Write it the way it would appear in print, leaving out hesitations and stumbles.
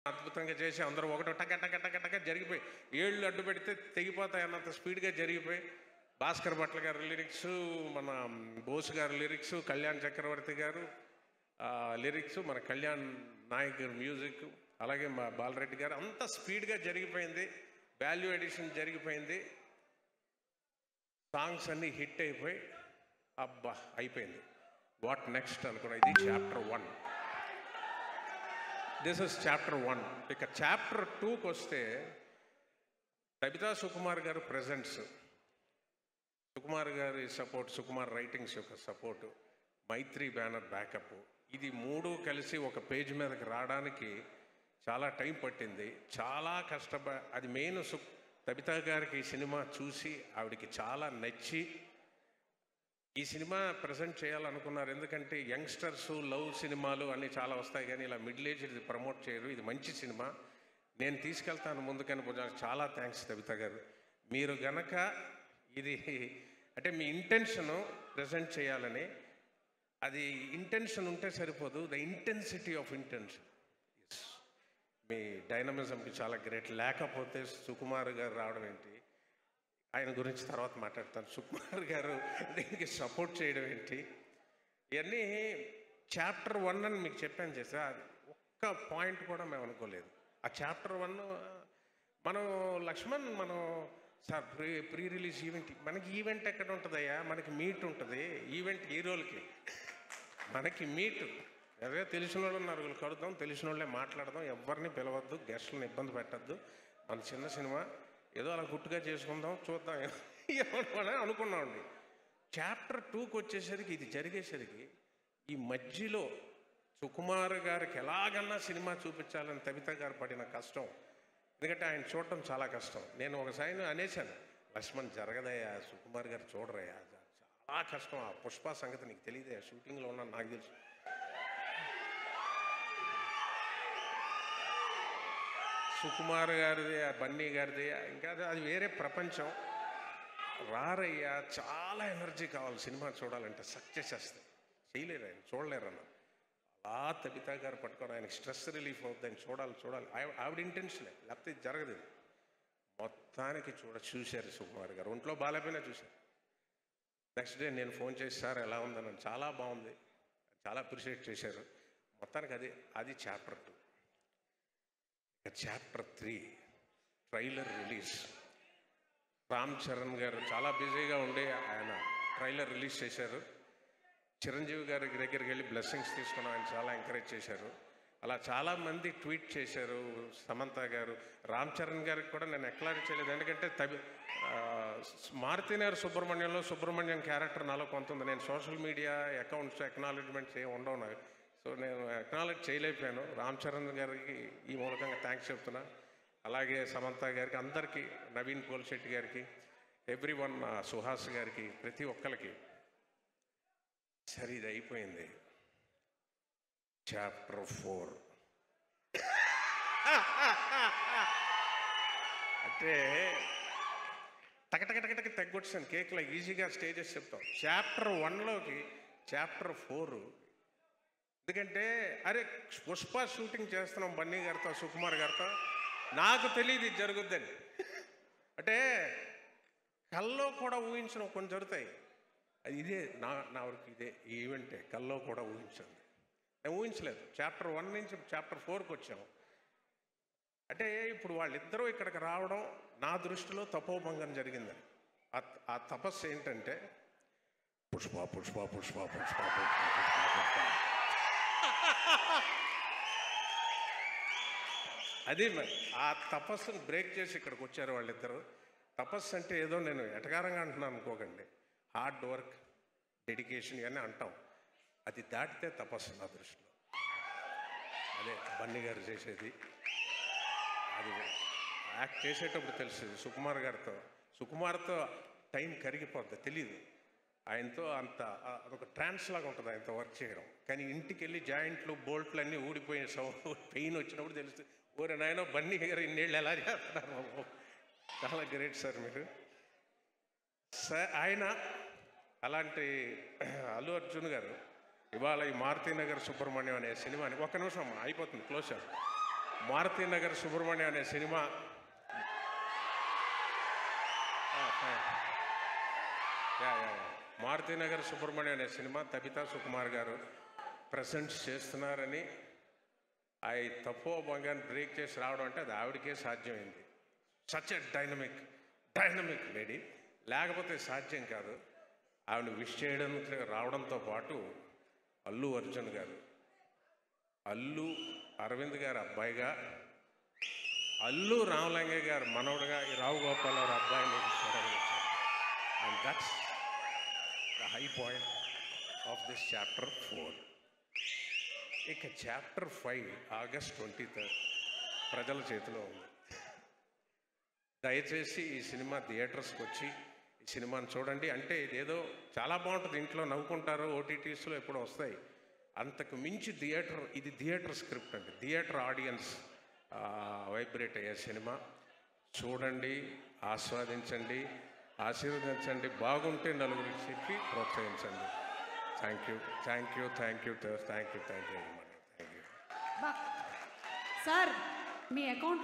అద్భుతంగా చేసి అందరూ ఒకటో టక టక టక టక జరిగిపోయి ఏళ్ళు అడ్డు పెడితే తెగిపోతాయి అన్నంత స్పీడ్గా జరిగిపోయి భాస్కర్ భట్ల గారి లిరిక్స్, మన బోస్ గారి లిరిక్స్, కళ్యాణ్ చక్రవర్తి గారు లిరిక్స్, మన కళ్యాణ్ నాయక్ గారు మ్యూజిక్, అలాగే మా బాలరెడ్డి గారు, అంత స్పీడ్గా జరిగిపోయింది. వాల్యూ ఎడిషన్ జరిగిపోయింది. సాంగ్స్ అన్నీ హిట్ అయిపోయి అబ్బా అయిపోయింది. వాట్ నెక్స్ట్ అనుకున్నా. ఇది చాప్టర్ 1. This is chapter 1. ఇక చాప్టర్ 2కి వస్తే కవితా సుకుమార్ గారు ప్రెజెంట్స్, సుకుమార్ గారి సపోర్ట్, సుకుమార్ రైటింగ్స్ యొక్క సపోర్టు, మైత్రి బ్యానర్ బ్యాకప్, ఇది మూడు కలిసి ఒక పేజ్ మీదకి రావడానికి చాలా టైం పట్టింది. చాలా అది మెయిన్ కవితా గారికి ఈ సినిమా చూసి ఆవిడికి చాలా నచ్చి ఈ సినిమా ప్రజెంట్ చేయాలనుకున్నారు. ఎందుకంటే యంగ్స్టర్స్ లవ్ సినిమాలు అన్నీ చాలా వస్తాయి, కానీ ఇలా మిడిల్ ఏజ్ ఇది ప్రమోట్ చేయరు. ఇది మంచి సినిమా, నేను తీసుకెళ్తాను ముందుకని. చాలా థ్యాంక్స్ కవిత గారు. మీరు గనక ఇది అంటే మీ ఇంటెన్షను ప్రజెంట్ చేయాలని, అది ఇంటెన్షన్ ఉంటే సరిపోదు, ద ఇంటెన్సిటీ ఆఫ్ ఇంటెన్షన్. మీ డైనమిజంకి చాలా గ్రేట్. లేకపోతే సుకుమార్ గారు రావడం ఏంటి, ఆయన గురించి తర్వాత మాట్లాడతాను. సుకుమార్ గారు దీనికి సపోర్ట్ చేయడం ఏంటి, ఇవన్నీ చాప్టర్ 1 అని మీకు చెప్పాను చేసా. అది ఒక్క పాయింట్ కూడా మేము అనుకోలేదు. ఆ చాప్టర్ 1 మనం లక్ష్మణ్ మనం సార్ ప్రీ రిలీజ్ ఈవెంట్, మనకి ఈవెంట్ ఎక్కడ ఉంటుందయ్యా, మనకి మీట్ ఉంటుంది. ఈవెంట్ హీరోలకి, మనకి మీట్ అదే తెలిసిన వాళ్ళు నలుగురు కలుద్దాం, తెలిసిన వాళ్ళే మాట్లాడదాం, ఎవరిని పిలవద్దు, గెస్ట్లను ఇబ్బంది పెట్టద్దు, మన చిన్న సినిమా ఏదో అలా గుట్టుగా చేసుకుందాం, చూద్దాం ఏమని అనుకున్నామండి. చాప్టర్ 2కి వచ్చేసరికి ఇది జరిగేసరికి ఈ మధ్యలో సుకుమార్ గారికి ఎలాగన్నా సినిమా చూపించాలని కవిత గారు పడిన కష్టం, ఎందుకంటే ఆయన చూడటం చాలా కష్టం. నేను ఒకసారి అనేశాను, లక్ష్మణ్ జరగదయ్యా, సుకుమార్ గారు చూడరయ్యా, చాలా కష్టం. ఆ పుష్ప సంగతి నీకు తెలియదే, షూటింగ్లో ఉన్నాను నాకు తెలుసు. సుకుమార్ గారిది, బన్నీ గారిది, ఇంకా అది వేరే ప్రపంచం. రారయ్యా, చాలా ఎనర్జీ కావాలి సినిమా చూడాలంటే, సక్సెస్ చేస్తే చేయలేరు, ఆయన చూడలేరు అన్న. అలా కవిత గారు పట్టుకొని ఆయనకి స్ట్రెస్ రిలీఫ్ అవుతుంది, ఆయన చూడాలి. ఆవిడ ఇంటెన్షనే, లేకపోతే ఇది జరగదు. మొత్తానికి చూశారు సుకుమార్ గారు, ఒంట్లో బాగాలేపోయినా చూశారు. నెక్స్ట్ డే నేను ఫోన్ చేసి, సార్ ఎలా ఉందని, చాలా బాగుంది, చాలా అప్రిషియేట్ చేశారు. మొత్తానికి అది chapter 2. Chapter 3 trailer release. Ram Charan గారు చాలా బిజీగా ఉండి ఆయన ట్రైలర్ రిలీజ్ చేశారు. చిరంజీవి గారి దగ్గరికి వెళ్ళి బ్లెస్సింగ్స్ తీసుకుని ఆయన చాలా ఎంకరేజ్ చేశారు. అలా చాలామంది ట్వీట్ చేశారు. సమంత గారు, రామ్ చరణ్ గారికి కూడా నేను ఎక్లారీ చేయలేదు, ఎందుకంటే మారుతినగర్ సుబ్రహ్మణ్యం క్యారెక్టర్ నాలో కొంత ఉంది. నేను సోషల్ మీడియా అకౌంట్స్ ఎక్నాలెడ్జ్మెంట్స్ ఏమి ఉండవు నాకు, సో నేను ఎక్నాలెడ్జ్ చేయలేకపోయాను. రామ్ చరణ్ గారికి ఈ మూలకంగా థ్యాంక్స్ చెప్తున్నా. అలాగే సమంత గారికి, అందరికీ, నవీన్ పోల్శెట్టి గారికి, ఎవ్రీవన్, సుహాస్ గారికి, ప్రతి ఒక్కరికి. సరే ఇది అయిపోయింది. చాప్టర్ 4 అంటే టక తగ్గొచ్చాను కేక్లో ఈజీగా స్టేజెస్ చెప్తాం. చాప్టర్ 1లోకి చాప్టర్ 4, ఎందుకంటే అరే పుష్ప షూటింగ్ చేస్తున్నాం బన్నీ గారితో, సుకుమార్ గారితో, నాకు తెలియదు ఇది జరుగుద్దని. అంటే కల్లో కూడా ఊహించడం కొన్ని జరుగుతాయి. అది ఇదే నా వరకు ఇదే ఈవెంటే, కల్లో కూడా ఊహించండి, నేను ఊహించలేదు. చాప్టర్ 1 నుంచి చాప్టర్ 4కి వచ్చాము. అంటే ఇప్పుడు వాళ్ళిద్దరూ ఇక్కడికి రావడం నా దృష్టిలో తపోభంగం జరిగిందని. ఆ తపస్సు ఏంటంటే పుష్ప పుష్ప పుష్ప పుష్ప పుష్ప పుష్ప. అది మరి ఆ తపస్సును బ్రేక్ చేసి ఇక్కడికి వచ్చారు వాళ్ళిద్దరు. తపస్సు అంటే ఏదో నేను ఎటకారంగా అంటున్నాను అనుకోకండి, హార్డ్ వర్క్, డెడికేషన్ ఇవన్నీ అంటాం, అది దాటితే తపస్సు నా దృష్టిలో. అదే బన్నీ గారు చేసేది. అది యాక్ట్ చేసేటప్పుడు తెలుస్తుంది. సుకుమార్తో టైం కరిగిపోద్ది, తెలీదు. ఆయనతో అంత అదొక ట్రాన్స్ లాగా ఉంటుంది ఆయనతో వర్క్ చేయడం. కానీ ఇంటికి వెళ్ళి జాయింట్లు బోల్ట్లు అన్నీ ఊడిపోయిన పెయిన్ వచ్చినప్పుడు తెలుస్తుంది, ఓరే నాయనో బన్నీ గారు ఇన్నేళ్ళు ఎలా చేస్తున్నారు. చాలా గ్రేట్ సార్ మీరు. సార్ ఆయన అలాంటి అల్లు అర్జున్ గారు ఇవాళ ఈ మారుతినగర్ సుబ్రహ్మణ్యం అనే సినిమాని, ఒక్క నిమిషం అయిపోతుంది క్లోజ్ చేస్తాం. మారుతినగర్ సుబ్రహ్మణ్యం అనే సినిమా మారుతినగర్ సుబ్రహ్మణ్యం అనే సినిమా తబితా సుకుమార్ గారు ప్రజెంట్ చేస్తున్నారని అవి తప్పో బంగాన్ని బ్రేక్ చేసి రావడం అంటే అది ఆవిడకే సాధ్యమైంది. సచ్ ఎ డైనమిక్ లేడీ, లేకపోతే సాధ్యం కాదు. ఆవిడ విష్ చేయడానికి రావడంతో పాటు అల్లు అర్జున్ గారు, అల్లు అరవింద్ గారి అబ్బాయిగా, అల్లు రామలింగయ్య గారు మనవడుగా ఈ రావు గోపాలరావు అబ్బాయిని and that's the high point of this chapter 4. ఇక చాప్టర్ 5 ఆగస్ట్ 23 ప్రజల చేతిలో ఉంది. దయచేసి ఈ సినిమా థియేటర్స్కి వచ్చి ఈ సినిమాని చూడండి. అంటే ఇదేదో చాలా బాగుంటుంది, ఇంట్లో నవ్వుకుంటారు, ఓటీటీస్లో ఎప్పుడో వస్తాయి. అంతకు మించి ఇది థియేటర్ స్క్రిప్ట్ అండి, థియేటర్ ఆడియన్స్ వైబ్రేట్ అయ్యే సినిమా. చూడండి, ఆస్వాదించండి, ఆశీర్వదించండి, బాగుంటే నలుగురికి చెప్పి ప్రోత్సహించండి. Thank you very much. Sir me account